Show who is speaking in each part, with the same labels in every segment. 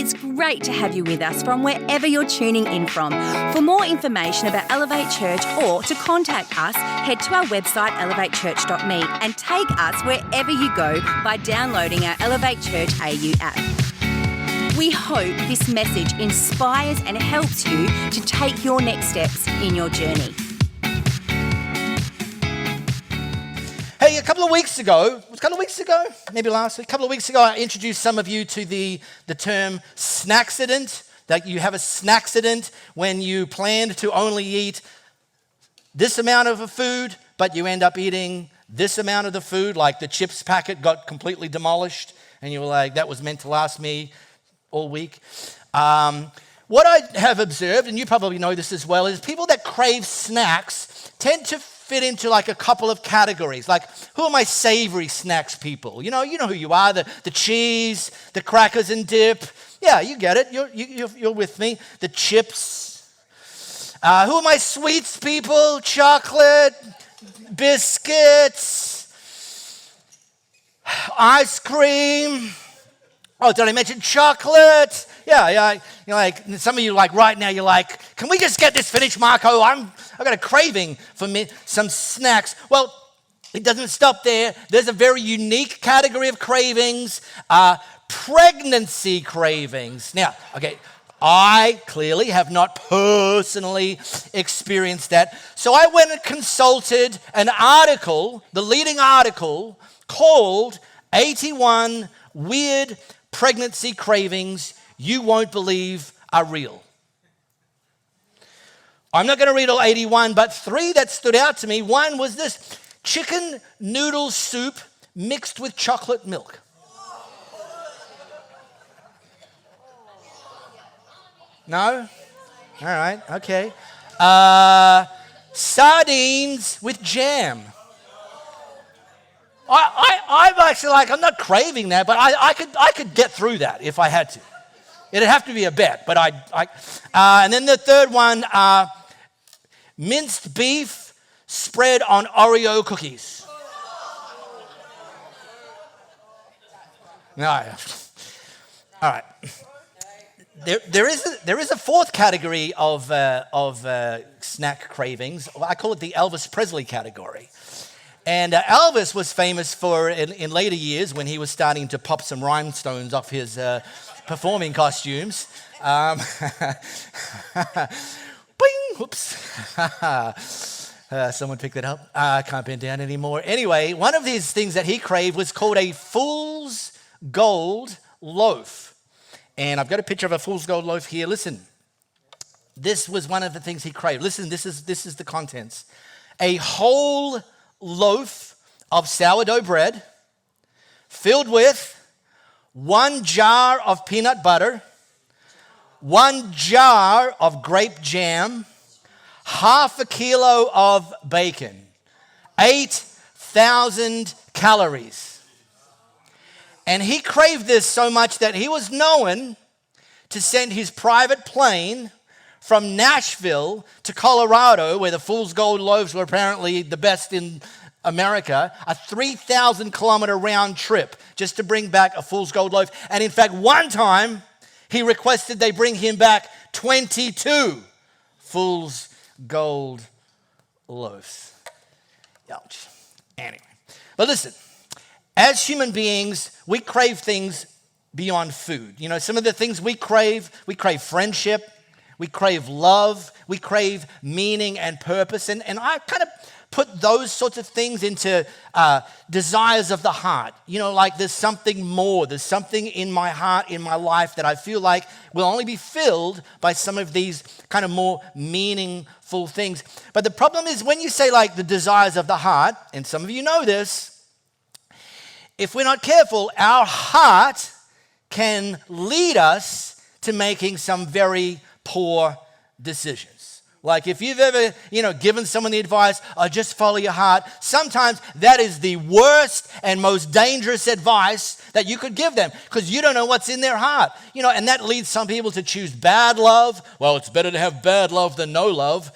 Speaker 1: It's great to have you with us from wherever you're tuning in from. For more information about Elevate Church or to contact us, head to our website elevatechurch.me and take us wherever you go by downloading our Elevate Church AU app. We hope this message inspires and helps you to take your next steps in your journey.
Speaker 2: Hey, a couple of weeks ago, maybe last week, I introduced some of you to the term snacksident, that you have a snacksident when you planned to only eat this amount of a food, but you end up eating this amount of the food, like the chips packet got completely demolished, and you were like, that was meant to last me all week. What I have observed, and you probably know this as well, is people that crave snacks tend to fit into like a couple of categories. Like, who are my savory snacks people? You know who you are, the cheese, the crackers and dip. Yeah, you get it. You're with me. The chips. Who are my sweets people? Chocolate, biscuits, ice cream. Oh, did I mention chocolate? Yeah. You're like, some of you like right now, you're like, can we just get this finished, Marco? I've got a craving for some snacks. Well, it doesn't stop there. There's a very unique category of cravings, pregnancy cravings. Now, okay, I clearly have not personally experienced that. So I went and consulted an article, the leading article, called 81 Weird Pregnancy Cravings You Won't Believe Are Real. I'm not going to read all 81, but 3 that stood out to me. One was this: chicken noodle soup mixed with chocolate milk. No? All right, okay. Sardines with jam. I'm actually like, I'm not craving that, but I could get through that if I had to. It'd have to be a bet, but and then the third one, minced beef spread on Oreo cookies. No. All right. There is a fourth category of snack cravings. I call it the Elvis Presley category. And Elvis was famous for, in later years, when he was starting to pop some rhinestones off his performing costumes. Bing! Oops. Someone picked it up. I can't bend down anymore. Anyway, one of these things that he craved was called a fool's gold loaf. And I've got a picture of a fool's gold loaf here. Listen, this was one of the things he craved. Listen, this is the contents. A whole loaf of sourdough bread filled with 1 jar of peanut butter, 1 jar of grape jam, half a kilo of bacon, 8,000 calories. And he craved this so much that he was known to send his private plane from Nashville to Colorado, where the Fool's Gold loaves were apparently the best in America, a 3,000 kilometer round trip just to bring back a Fool's Gold loaf. And in fact, one time he requested they bring him back 22 Fool's Gold loaves. Ouch. Anyway, but listen, as human beings, we crave things beyond food. You know, some of the things we crave friendship, we crave love, we crave meaning and purpose. And I kind of put those sorts of things into desires of the heart. You know, like there's something more. There's something in my heart, in my life that I feel like will only be filled by some of these kind of more meaningful things. But the problem is when you say like the desires of the heart, and some of you know this, if we're not careful, our heart can lead us to making some very poor decisions. Like if you've ever, given someone the advice, just follow your heart, sometimes that is the worst and most dangerous advice that you could give them because you don't know what's in their heart. And that leads some people to choose bad love. Well, it's better to have bad love than no love.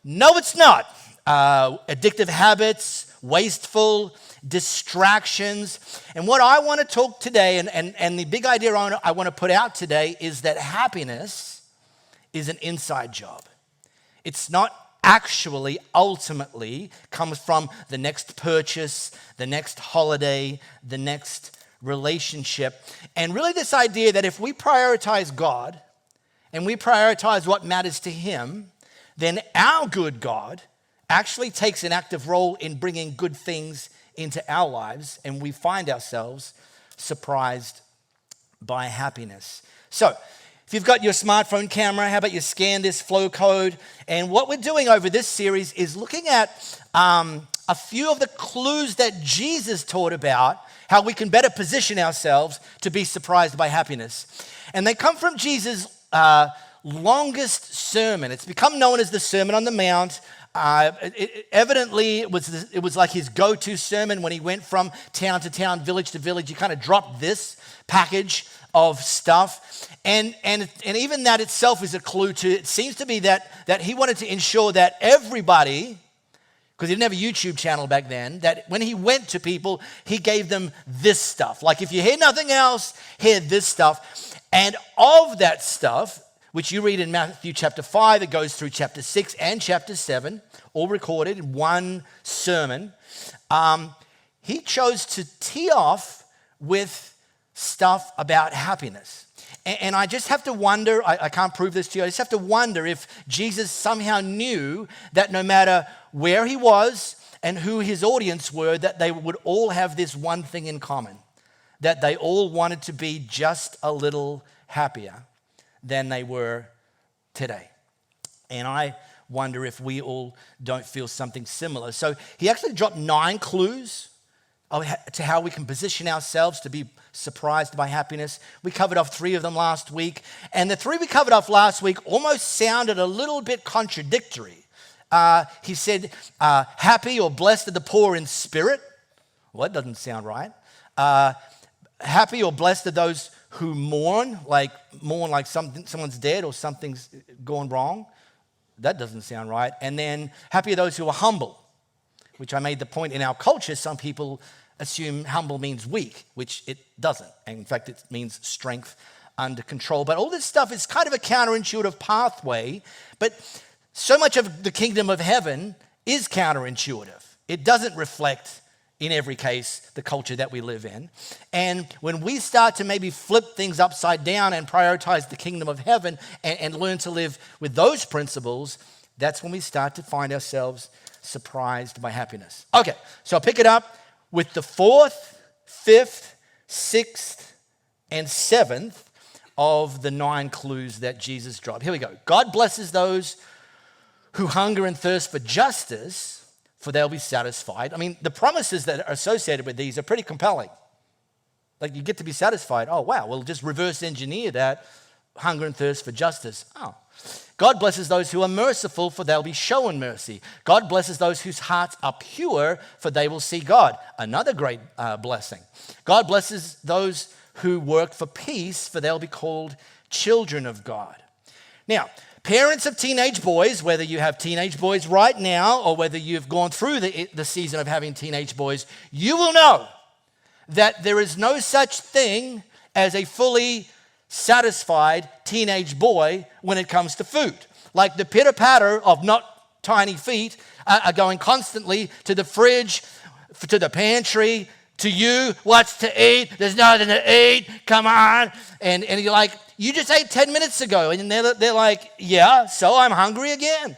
Speaker 2: No, it's not. Addictive habits, wasteful, distractions. And what I want to talk today, and the big idea I want to put out today is that happiness is an inside job. It's not actually, ultimately, comes from the next purchase, the next holiday, the next relationship. And really this idea that if we prioritize God and we prioritize what matters to Him, then our good God actually takes an active role in bringing good things into our lives, and we find ourselves surprised by happiness. So, if you've got your smartphone camera, how about you scan this flow code? And what we're doing over this series is looking at a few of the clues that Jesus taught about how we can better position ourselves to be surprised by happiness. And they come from Jesus' longest sermon. It's become known as the Sermon on the Mount. Evidently, it was like his go-to sermon when he went from town to town, village to village. He kind of dropped this package of stuff. And even that itself is a clue to, it seems to be that he wanted to ensure that everybody, because he didn't have a YouTube channel back then, that when he went to people, he gave them this stuff. Like if you hear nothing else, hear this stuff. And of that stuff, which you read in Matthew chapter 5, it goes through chapter 6 and chapter 7, all recorded in one sermon. He chose to tee off with stuff about happiness. And I just have to wonder, I can't prove this to you, I just have to wonder if Jesus somehow knew that no matter where he was and who his audience were, that they would all have this one thing in common, that they all wanted to be just a little happier than they were today. And I wonder if we all don't feel something similar. So he actually dropped 9 clues to how we can position ourselves to be surprised by happiness. We covered off 3 of them last week. And the 3 we covered off last week almost sounded a little bit contradictory. He said, happy or blessed are the poor in spirit. Well, that doesn't sound right. Happy or blessed are those who mourn like someone's dead or something's gone wrong. That doesn't sound right. And then happy are those who are humble, which I made the point in our culture, some people assume humble means weak, which it doesn't. And in fact, it means strength under control. But all this stuff is kind of a counterintuitive pathway. But so much of the kingdom of heaven is counterintuitive. It doesn't reflect, in every case, the culture that we live in. And when we start to maybe flip things upside down and prioritize the kingdom of heaven and learn to live with those principles, that's when we start to find ourselves surprised by happiness. Okay, so I'll pick it up with the 4th, 5th, 6th, and 7th of the 9 clues that Jesus dropped. Here we go. God blesses those who hunger and thirst for justice, for they'll be satisfied. I mean, the promises that are associated with these are pretty compelling. Like you get to be satisfied. Oh, wow, we'll just reverse engineer that. Hunger and thirst for justice. Oh. God blesses those who are merciful, for they'll be shown mercy. God blesses those whose hearts are pure, for they will see God. Another great blessing. God blesses those who work for peace, for they'll be called children of God. Now, parents of teenage boys, whether you have teenage boys right now or whether you've gone through the season of having teenage boys, you will know that there is no such thing as a fully satisfied teenage boy when it comes to food. Like the pitter-patter of not tiny feet are going constantly to the fridge, to the pantry, to you, what's to eat? There's nothing to eat, come on. And you're like, you just ate 10 minutes ago. And they're like, yeah, so I'm hungry again.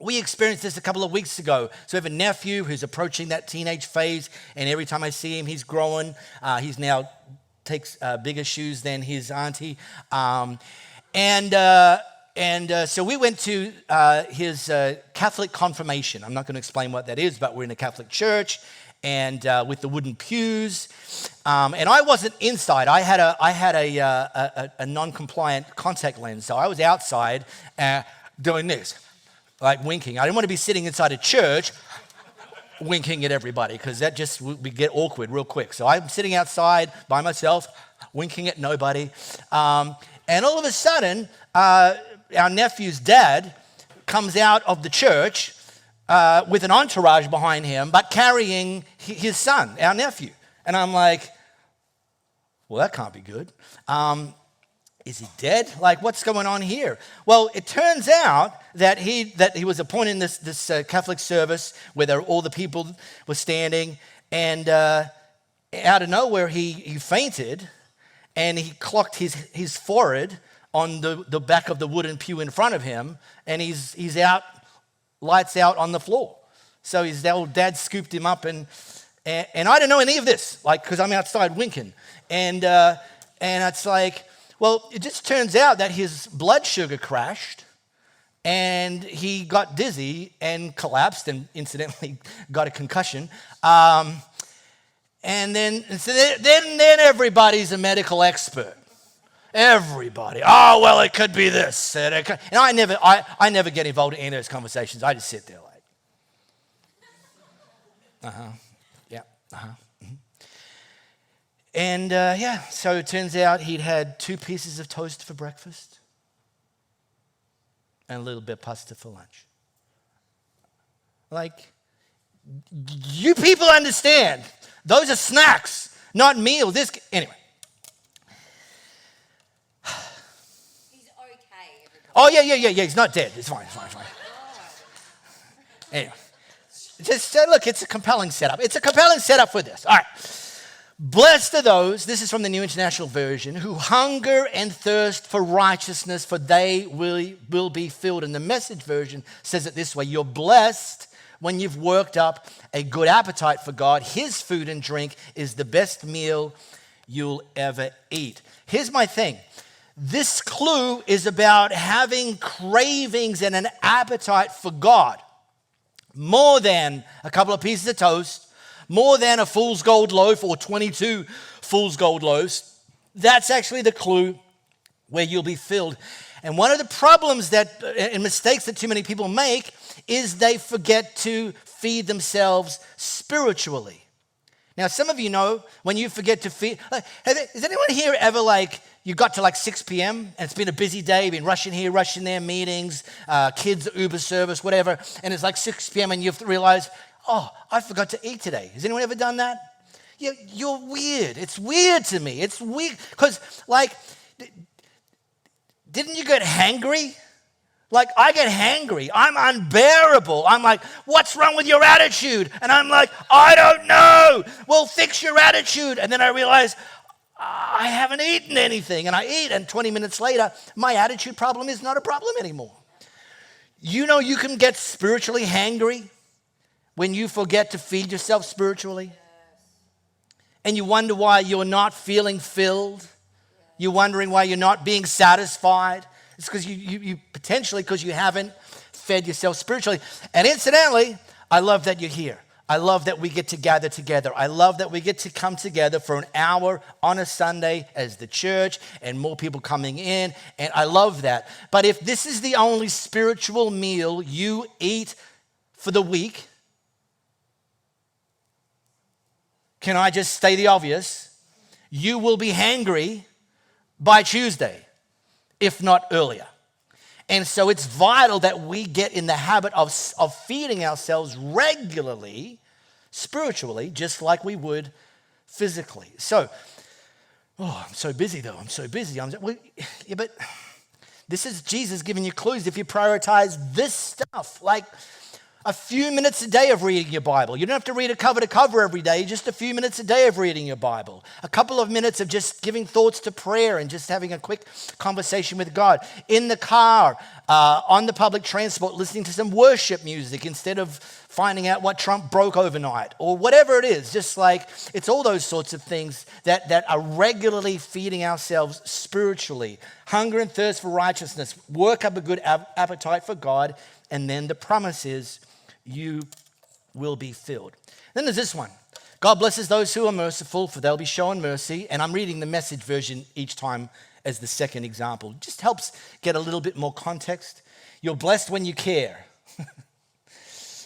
Speaker 2: We experienced this a couple of weeks ago. So we have a nephew who's approaching that teenage phase, and every time I see him, he's growing. He's now takes bigger shoes than his auntie. So we went to his Catholic confirmation. I'm not going to explain what that is, but we're in a Catholic church and with the wooden pews. And I wasn't inside. I had a non-compliant contact lens, so I was outside doing this, like winking. I didn't want to be sitting inside a church winking at everybody, because that just would get awkward real quick. So I'm sitting outside by myself, winking at nobody. And all of a sudden, our nephew's dad comes out of the church with an entourage behind him, but carrying his son, our nephew. And I'm like, well, that can't be good. Is he dead? Like, what's going on here? Well, it turns out that he was appointed in this Catholic service where all the people were standing, and out of nowhere he fainted, and he clocked his forehead on the back of the wooden pew in front of him, and he's out, lights out on the floor. So his old dad scooped him up, and I didn't know any of this, like, because I'm outside winking, and it's like, well, it just turns out that his blood sugar crashed, and he got dizzy and collapsed, and incidentally got a concussion. And then everybody's a medical expert. Everybody. Oh, well, it could be this. And I never get involved in any of those conversations. I just sit there like, yeah, mm-hmm. And so it turns out he'd had 2 pieces of toast for breakfast and a little bit of pasta for lunch. Like, you people understand. Those are snacks, not meals. Anyway.
Speaker 1: He's okay. Everybody.
Speaker 2: Oh, yeah. He's not dead. It's fine. Anyway. Just look, it's a compelling setup. It's a compelling setup for this. All right. Blessed are those, this is from the New International Version, who hunger and thirst for righteousness, for they will be filled. And the Message version says it this way: you're blessed when you've worked up a good appetite for God. His food and drink is the best meal you'll ever eat. Here's my thing. This clue is about having cravings and an appetite for God. More than a couple of pieces of toast, more than a fool's gold loaf or 22 fool's gold loaves. That's actually the clue where you'll be filled. And one of the problems and mistakes that too many people make is they forget to feed themselves spiritually. Now, some of you know when you forget to feed, is anyone here ever you got to 6 p.m. and it's been a busy day, been rushing here, rushing there, meetings, kids, Uber service, whatever, and it's 6 p.m. and you've realized, oh, I forgot to eat today. Has anyone ever done that? You're weird. It's weird to me. It's weird because, didn't you get hangry? I get hangry. I'm unbearable. I'm like, what's wrong with your attitude? And I'm like, I don't know. Well, fix your attitude. And then I realize I haven't eaten anything. And I eat, and 20 minutes later, my attitude problem is not a problem anymore. You know you can get spiritually hangry when you forget to feed yourself spiritually. And you wonder why you're not feeling filled. You're wondering why you're not being satisfied. It's because you potentially because you haven't fed yourself spiritually. And incidentally, I love that you're here. I love that we get to gather together. I love that we get to come together for an hour on a Sunday as the church and more people coming in. And I love that. But if this is the only spiritual meal you eat for the week, can I just state the obvious? You will be hangry by Tuesday, if not earlier. And so it's vital that we get in the habit of feeding ourselves regularly, spiritually, just like we would physically. So, I'm so busy though. I'm so busy. But this is Jesus giving you clues if you prioritize this stuff. A few minutes a day of reading your Bible. You don't have to read it cover to cover every day, just a few minutes a day of reading your Bible. A couple of minutes of just giving thoughts to prayer and just having a quick conversation with God. In the car, on the public transport, listening to some worship music instead of finding out what Trump broke overnight or whatever it is. Just it's all those sorts of things that are regularly feeding ourselves spiritually. Hunger and thirst for righteousness. Work up a good appetite for God. And then the promise is, you will be filled. Then there's this one. God blesses those who are merciful, for they'll be shown mercy. And I'm reading the Message version each time as the second example. Just helps get a little bit more context. You're blessed when you care.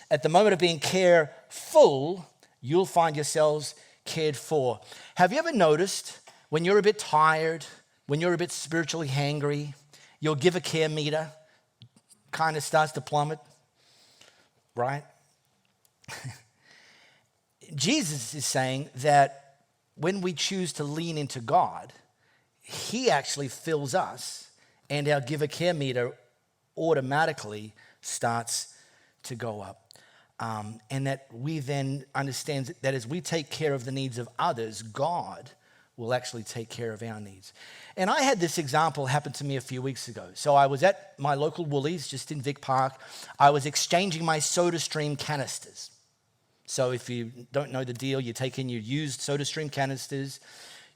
Speaker 2: At the moment of being careful, you'll find yourselves cared for. Have you ever noticed when you're a bit tired, when you're a bit spiritually hangry, your give a care meter kind of starts to plummet? Right? Jesus is saying that when we choose to lean into God, he actually fills us, and our give a care meter automatically starts to go up. And that we then understand that as we take care of the needs of others, God will actually take care of our needs. And I had this example happen to me a few weeks ago. So I was at my local Woolies, just in Vic Park. I was exchanging my SodaStream canisters. So if you don't know the deal, you take in your used SodaStream canisters,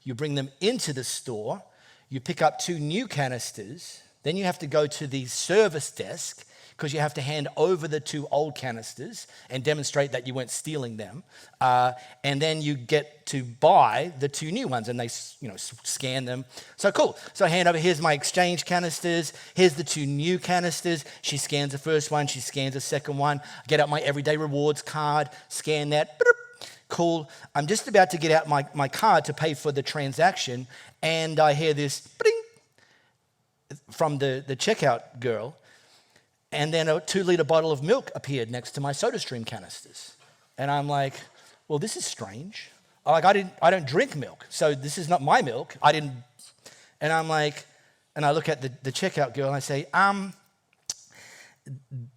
Speaker 2: you bring them into the store, you pick up 2 new canisters, then you have to go to the service desk because you have to hand over the 2 old canisters and demonstrate that you weren't stealing them. And then you get to buy the 2 new ones, and they scan them. So cool. So I hand over, here's my exchange canisters. Here's the 2 new canisters. She scans the first one. She scans the second one. I get out my everyday rewards card, scan that. Cool. I'm just about to get out my card to pay for the transaction, and I hear this from the checkout girl. And then a 2-liter bottle of milk appeared next to my SodaStream canisters. And I'm like, well, this is strange. I don't drink milk, so this is not my milk. And I'm like, and I look at the checkout girl and I say,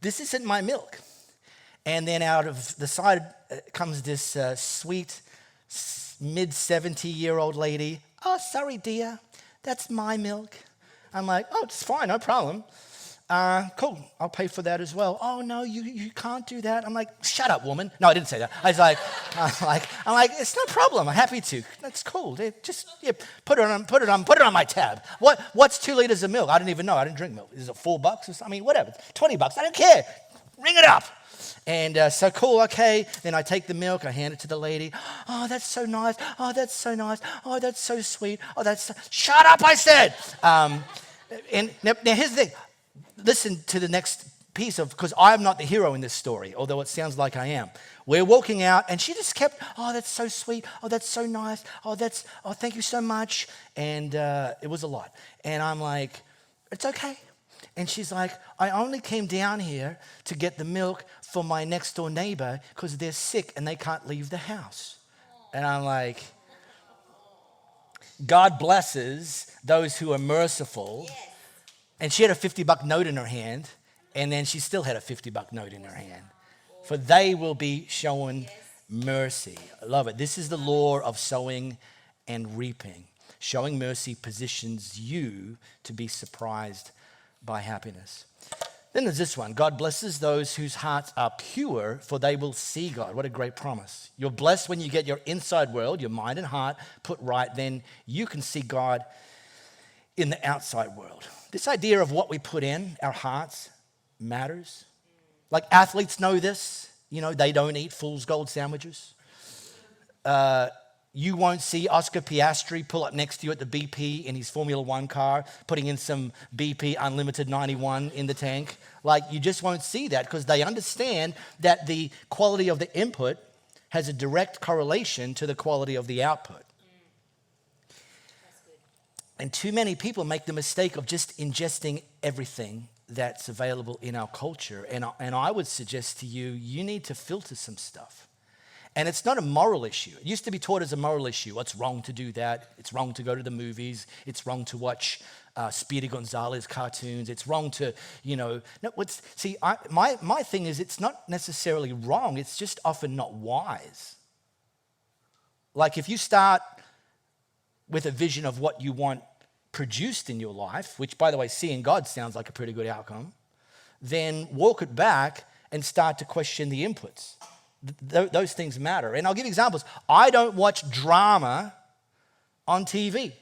Speaker 2: this isn't my milk. And then out of the side comes this sweet mid-70-year-old lady. Oh, sorry, dear, that's my milk. I'm like, oh, it's fine, no problem. Cool, I'll pay for that as well. Oh, no, you can't do that. I'm like, shut up, woman. No, I didn't say that. I'm like, it's no problem. I'm happy to. That's cool. Just put it on my tab. What's 2 liters of milk? I didn't even know. I didn't drink milk. Is it $4 or something? I mean, whatever. $20. I don't care. Ring it up. And so cool, okay. Then I take the milk, I hand it to the lady. Oh, that's so nice. Oh, that's so nice. Oh, that's so sweet. Oh, shut up, I said. And now here's the thing. Listen to the next piece because I'm not the hero in this story, although it sounds like I am. We're walking out, and she just kept, oh, that's so sweet. Oh, that's so nice. Oh, thank you so much. And it was a lot. And I'm like, it's okay. And she's like, I only came down here to get the milk for my next door neighbor because they're sick and they can't leave the house. And I'm like, God blesses those who are merciful. Yes. And she had a $50 note in her hand, and then she still had a $50 note in her hand. For they will be shown mercy. I love it. This is the law of sowing and reaping. Showing mercy positions you to be surprised by happiness. Then there's this one. God blesses those whose hearts are pure, for they will see God. What a great promise. You're blessed when you get your inside world, your mind and heart put right. Then you can see God in the outside world. This idea of what we put in our hearts matters. Like athletes know this. They don't eat Fool's Gold sandwiches. You won't see Oscar Piastri pull up next to you at the BP in his Formula One car, putting in some BP Unlimited 91 in the tank. Like, you just won't see that because they understand that the quality of the input has a direct correlation to the quality of the output. And too many people make the mistake of just ingesting everything that's available in our culture. And I would suggest to you, you need to filter some stuff. And it's not a moral issue. It used to be taught as a moral issue. It's wrong to do that. It's wrong to go to the movies. It's wrong to watch Speedy Gonzalez cartoons. It's wrong to, my thing is it's not necessarily wrong. It's just often not wise. Like if you start with a vision of what you want produced in your life, which, by the way, seeing God sounds like a pretty good outcome, then walk it back and start to question the inputs. Those things matter. And I'll give you examples. I don't watch drama on TV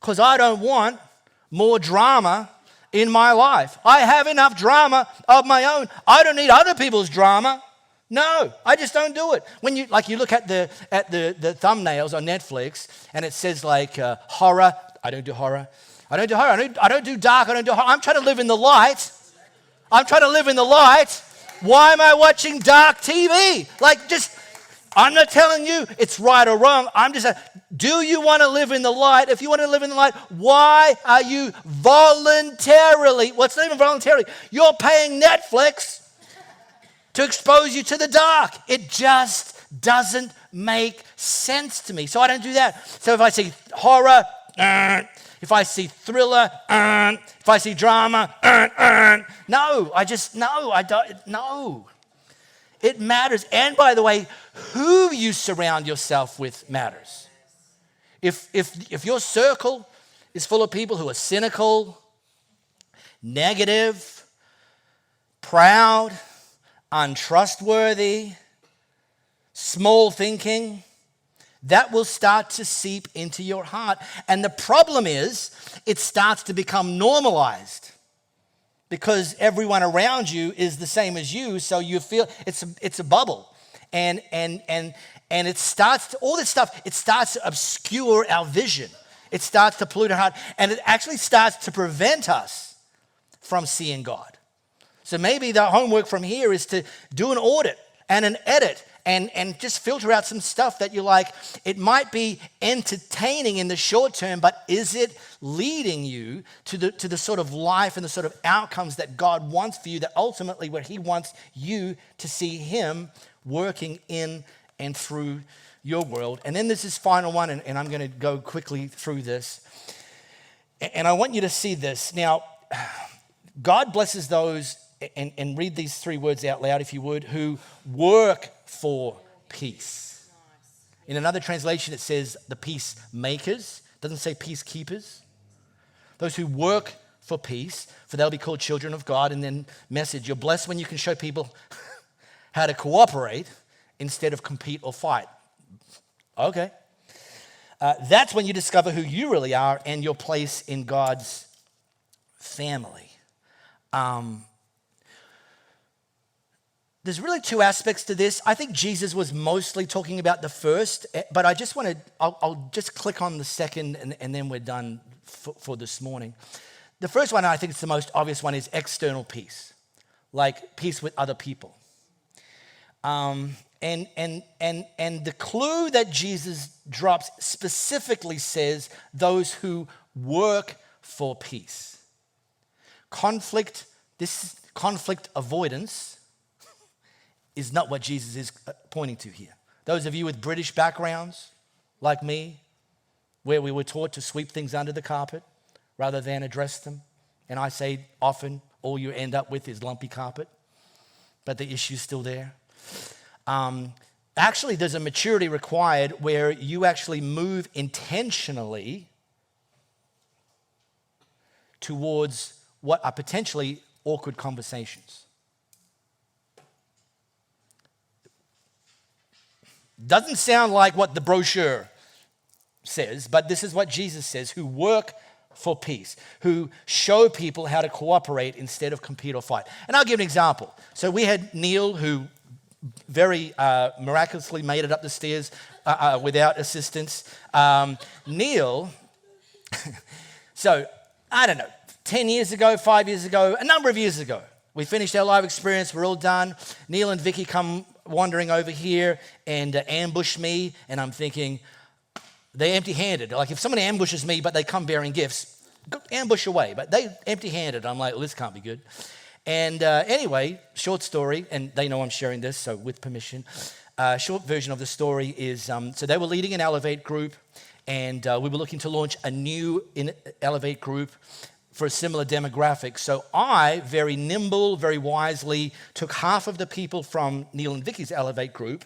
Speaker 2: because I don't want more drama in my life. I have enough drama of my own. I don't need other people's drama. No, I just don't do it. When you look at the thumbnails on Netflix and it says horror. I don't do horror. I don't do horror. I don't do dark. I don't do horror. I'm trying to live in the light. Why am I watching dark TV? I'm not telling you it's right or wrong. I'm just saying, do you want to live in the light? If you want to live in the light, why are you voluntarily, what's not even voluntarily, you're paying Netflix to expose you to the dark. It just doesn't make sense to me. So I don't do that. So if I see horror, if I see thriller, if I see drama, no, I don't, no. It matters. And by the way, who you surround yourself with matters. If your circle is full of people who are cynical, negative, proud, untrustworthy, small thinking, that will start to seep into your heart. And the problem is, it starts to become normalized because everyone around you is the same as you, so you feel it's a bubble. And it starts to, all this stuff, it starts to obscure our vision. It starts to pollute our heart, and it actually starts to prevent us from seeing God. So maybe the homework from here is to do an audit and an edit and just filter out some stuff that you like. It might be entertaining in the short term, but is it leading you to the sort of life and the sort of outcomes that God wants for you, that ultimately where he wants you to see him working in and through your world? And then there's this final one, and I'm going to go quickly through this. And I want you to see this. Now, God blesses those, and read these three words out loud if you would, who work for peace. In another translation, it says the peacemakers. It doesn't say peacekeepers. Those who work for peace, for they'll be called children of God. And then message, you're blessed when you can show people how to cooperate instead of compete or fight. Okay. That's when you discover who you really are and your place in God's family. There's really two aspects to this. I think Jesus was mostly talking about the first, but I just want to, I'll just click on the second and then we're done for this morning. The first one, I think it's the most obvious one, is external peace, like peace with other people. And the clue that Jesus drops specifically says those who work for peace. Conflict avoidance is not what Jesus is pointing to here. Those of you with British backgrounds, like me, where we were taught to sweep things under the carpet rather than address them. And I say often all you end up with is lumpy carpet, but the issue's still there. Actually, there's a maturity required where you actually move intentionally towards what are potentially awkward conversations. Doesn't sound like what the brochure says, but this is what Jesus says, who work for peace, who show people how to cooperate instead of compete or fight. And I'll give an example. So we had Neil, who very miraculously made it up the stairs without assistance. Neil, so I don't know, 10 years ago, 5 years ago, a number of years ago, we finished our live experience, we're all done. Neil and Vicky come wandering over here and ambush me, and I'm thinking, they're empty-handed. Like if someone ambushes me, but they come bearing gifts, ambush away. But they empty-handed. I'm like, well, this can't be good. And anyway, short story, and they know I'm sharing this, so with permission. Short version of the story is, so they were leading an Elevate group, and we were looking to launch a new Elevate group for a similar demographic. So I, very nimble, very wisely, took half of the people from Neil and Vicky's Elevate group,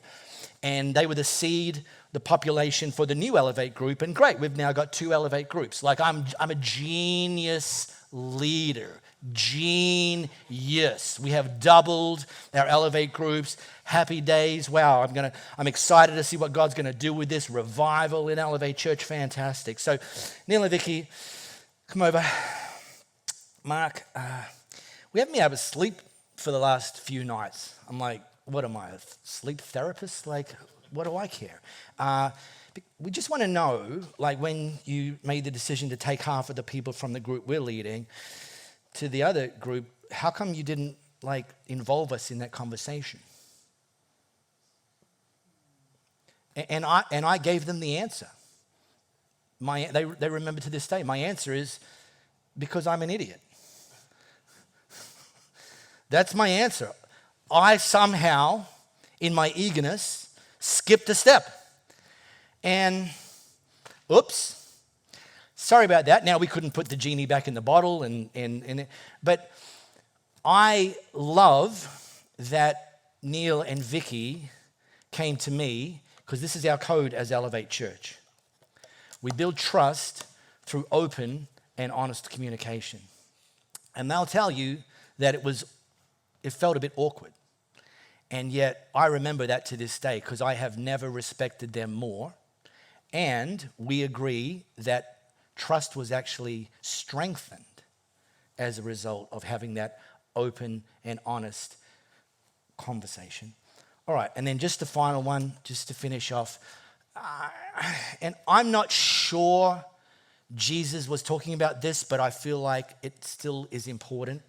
Speaker 2: and they were the seed, the population for the new Elevate group. And great, we've now got 2 Elevate groups. Like I'm a genius leader. Genius. We have doubled our Elevate groups. Happy days. Wow, I'm excited to see what God's going to do with this revival in Elevate Church. Fantastic. So Neil and Vicky, come over. Mark, we haven't been able to sleep for the last few nights. I'm like, what am I, a sleep therapist? Like, what do I care? We just want to know, like when you made the decision to take half of the people from the group we're leading to the other group, how come you didn't like involve us in that conversation? And I gave them the answer. They remember to this day. My answer is because I'm an idiot. That's my answer. I somehow, in my eagerness, skipped a step. And, oops, sorry about that. Now we couldn't put the genie back in the bottle. But I love that Neil and Vicky came to me, because this is our code as Elevate Church. We build trust through open and honest communication. And they'll tell you that it felt a bit awkward. And yet I remember that to this day, because I have never respected them more. And we agree that trust was actually strengthened as a result of having that open and honest conversation. All right, and then just the final one, just to finish off. And I'm not sure Jesus was talking about this, but I feel like it still is important.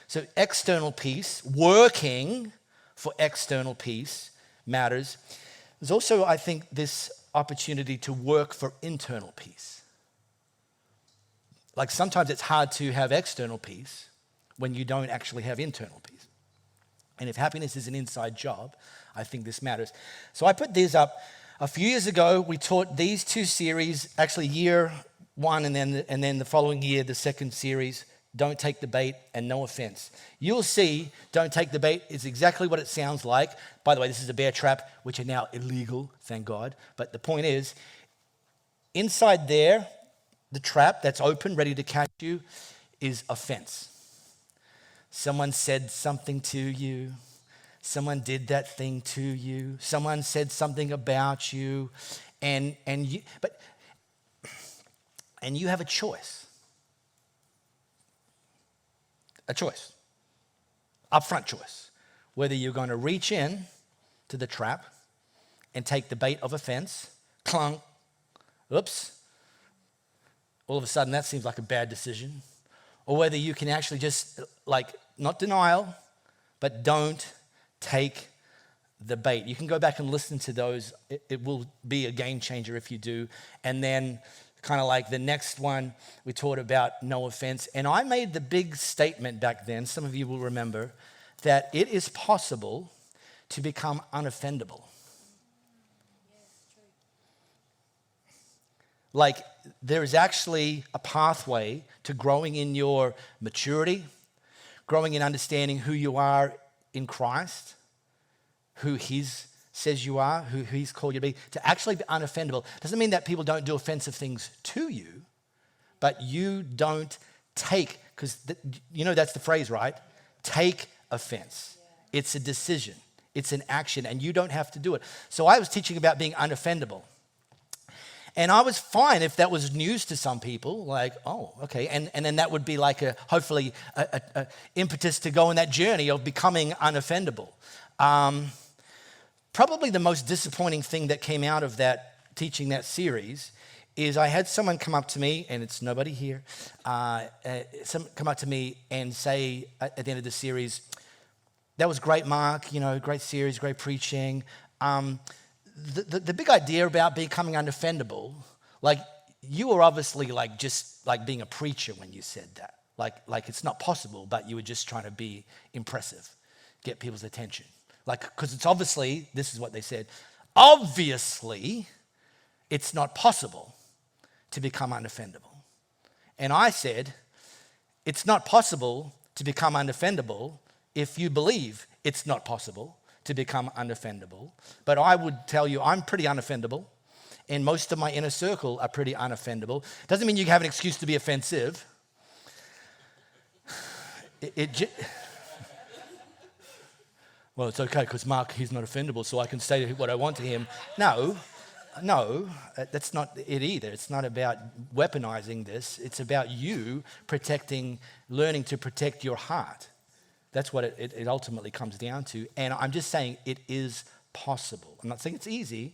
Speaker 2: So external peace, working for external peace matters. There's also, I think, this opportunity to work for internal peace. Like sometimes it's hard to have external peace when you don't actually have internal peace. And if happiness is an inside job, I think this matters. So I put these up. A few years ago, we taught these two series, actually year one and then the following year, the second series, Don't Take the Bait and No Offense. You'll see Don't Take the Bait is exactly what it sounds like. By the way, this is a bear trap, which are now illegal, thank God. But the point is, inside there, the trap that's open, ready to catch you, is offense. Someone said something to you. Someone did that thing to you. Someone said something about you. And you have a choice. A choice. Upfront choice. Whether you're going to reach in to the trap and take the bait of offense, clunk, oops, all of a sudden that seems like a bad decision. Or whether you can actually just, not denial, but don't take the bait. You can go back and listen to those. It will be a game changer if you do. And then kind of like the next one, we taught about no offense. And I made the big statement back then, some of you will remember, that it is possible to become unoffendable. Like there is actually a pathway to growing in your maturity, growing in understanding who you are in Christ, who He says you are, who He's called you to be, to actually be unoffendable. Doesn't mean that people don't do offensive things to you, but you don't take, because that's the phrase, right? Take offense. It's a decision. It's an action, and you don't have to do it. So I was teaching about being unoffendable. And I was fine if that was news to some people, like, oh, okay. And then that would be like hopefully a impetus to go on that journey of becoming unoffendable. Probably the most disappointing thing that came out of that, teaching that series, is I had someone come up to me, and it's nobody here, come up to me and say at the end of the series, that was great, Mark, great series, great preaching. The big idea about becoming unoffendable, you were obviously just being a preacher when you said that. Like it's not possible, but you were just trying to be impressive, get people's attention. Because it's obviously, this is what they said, obviously it's not possible to become unoffendable. And I said, it's not possible to become unoffendable if you believe it's not possible to become unoffendable. But I would tell you I'm pretty unoffendable, and most of my inner circle are pretty unoffendable. Doesn't mean you have an excuse to be offensive. Well, it's okay because Mark, he's not offendable, so I can say what I want to him. No, that's not it either. It's not about weaponizing this. It's about you learning to protect your heart. That's what it ultimately comes down to. And I'm just saying it is possible. I'm not saying it's easy,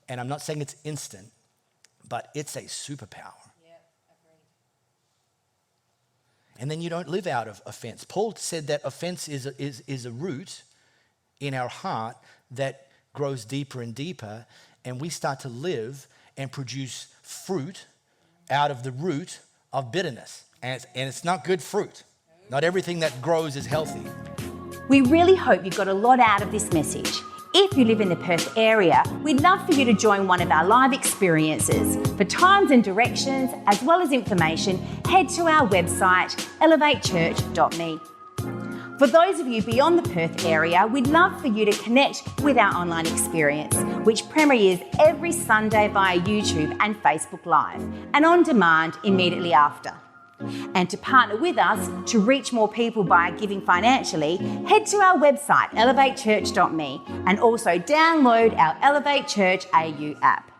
Speaker 2: and I'm not saying it's instant, but it's a superpower. Yeah, agreed. And then you don't live out of offense. Paul said that offense is a root in our heart that grows deeper and deeper, and we start to live and produce fruit out of the root of bitterness. And it's not good fruit. Not everything that grows is healthy.
Speaker 1: We really hope you got a lot out of this message. If you live in the Perth area, we'd love for you to join one of our live experiences. For times and directions, as well as information, head to our website, elevatechurch.me. For those of you beyond the Perth area, we'd love for you to connect with our online experience, which premieres every Sunday via YouTube and Facebook Live, and on demand immediately after. And to partner with us to reach more people by giving financially, head to our website, elevatechurch.me, and also download our Elevate Church AU app.